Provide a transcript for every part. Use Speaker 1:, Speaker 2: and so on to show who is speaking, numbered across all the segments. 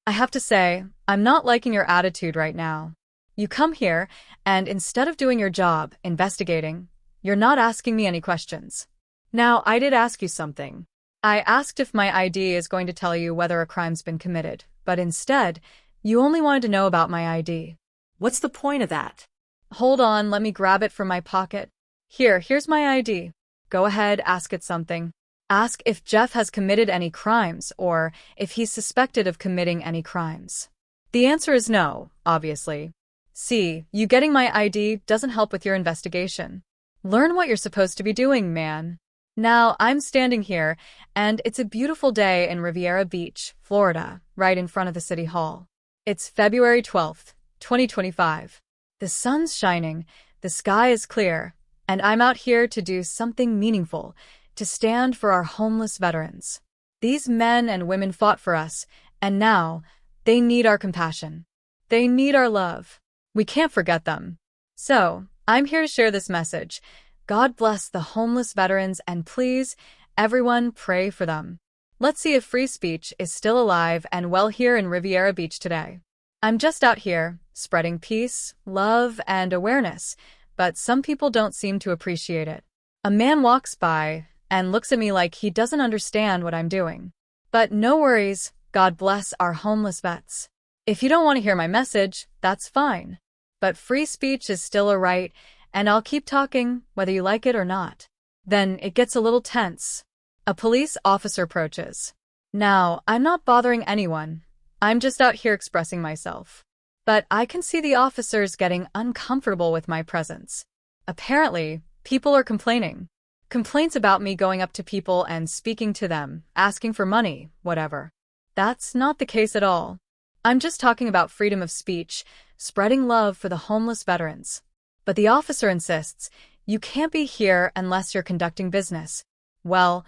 Speaker 1: I have to say, I'm not liking your attitude right now. You come here, and instead of doing your job, investigating, you're not asking me any questions. Now, I did ask you something. I asked if my ID is going to tell you whether a crime's been committed, but instead, you only wanted to know about my ID.
Speaker 2: What's the point of that?
Speaker 1: Hold on, let me grab it from my pocket. Here's my ID. Go ahead, ask it something. Ask if Jeff has committed any crimes or if he's suspected of committing any crimes. The answer is no, obviously. See, you getting my ID doesn't help with your investigation. Learn what you're supposed to be doing, man. Now, I'm standing here, and it's a beautiful day in Riviera Beach, Florida, right in front of the City Hall. It's February 12th, 2025. The sun's shining, the sky is clear, and I'm out here to do something meaningful, to stand for our homeless veterans. These men and women fought for us, and now, they need our compassion. They need our love. We can't forget them. So, I'm here to share this message. God bless the homeless veterans, and please, everyone, pray for them. Let's see if free speech is still alive and well here in Riviera Beach today. I'm just out here, spreading peace, love, and awareness, but some people don't seem to appreciate it. A man walks by and looks at me like he doesn't understand what I'm doing. But no worries, God bless our homeless vets. If you don't want to hear my message, that's fine. But free speech is still a right, and I'll keep talking, whether you like it or not. Then it gets a little tense. A police officer approaches. Now, I'm not bothering anyone. I'm just out here expressing myself. But I can see the officers getting uncomfortable with my presence. Apparently, people are complaining. Complaints about me going up to people and speaking to them, asking for money, whatever. That's not the case at all. I'm just talking about freedom of speech, spreading love for the homeless veterans. But the officer insists, you can't be here unless you're conducting business. Well,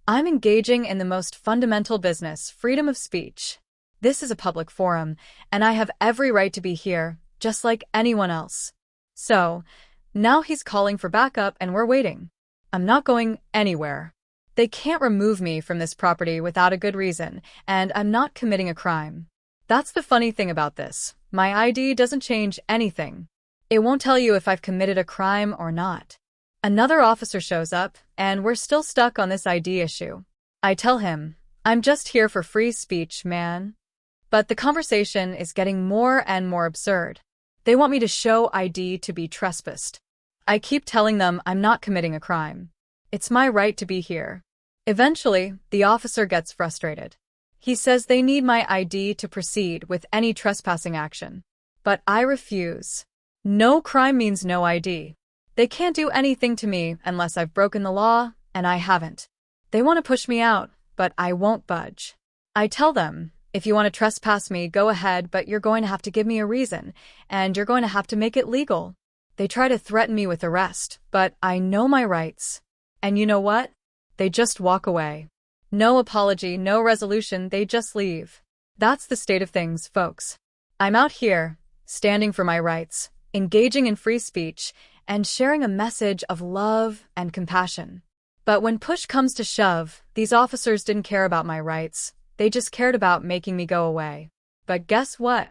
Speaker 1: I'm engaging in the most fundamental business, freedom of speech. This is a public forum, and I have every right to be here, just like anyone else. So, now he's calling for backup and we're waiting. I'm not going anywhere. They can't remove me from this property without a good reason, and I'm not committing a crime. That's the funny thing about this. My ID doesn't change anything. It won't tell you if I've committed a crime or not. Another officer shows up, and we're still stuck on this ID issue. I tell him, I'm just here for free speech, man. But the conversation is getting more and more absurd. They want me to show ID to be trespassed. I keep telling them I'm not committing a crime. It's my right to be here. Eventually, the officer gets frustrated. He says they need my ID to proceed with any trespassing action. But I refuse. No crime means no ID. They can't do anything to me unless I've broken the law, and I haven't. They want to push me out, but I won't budge. I tell them, if you want to trespass me, go ahead, but you're going to have to give me a reason, and you're going to have to make it legal. They try to threaten me with arrest, but I know my rights. And you know what? They just walk away. No apology, no resolution, they just leave. That's the state of things, folks. I'm out here, standing for my rights, engaging in free speech, and sharing a message of love and compassion. But when push comes to shove, these officers didn't care about my rights. They just cared about making me go away. But guess what?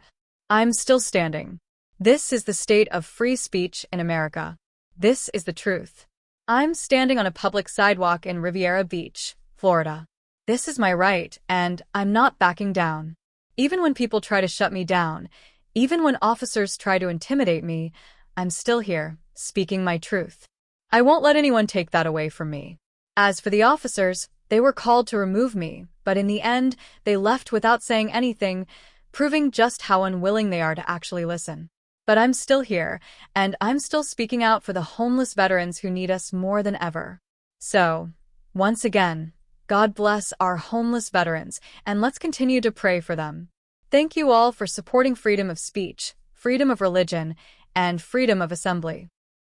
Speaker 1: I'm still standing. This is the state of free speech in America. This is the truth. I'm standing on a public sidewalk in Riviera Beach, Florida. This is my right, and I'm not backing down. Even when people try to shut me down, even when officers try to intimidate me, I'm still here, speaking my truth. I won't let anyone take that away from me. As for the officers, they were called to remove me, but in the end, they left without saying anything, proving just how unwilling they are to actually listen. But I'm still here, and I'm still speaking out for the homeless veterans who need us more than ever. So, once again, God bless our homeless veterans, and let's continue to pray for them. Thank you all for supporting freedom of speech, freedom of religion, and freedom of assembly.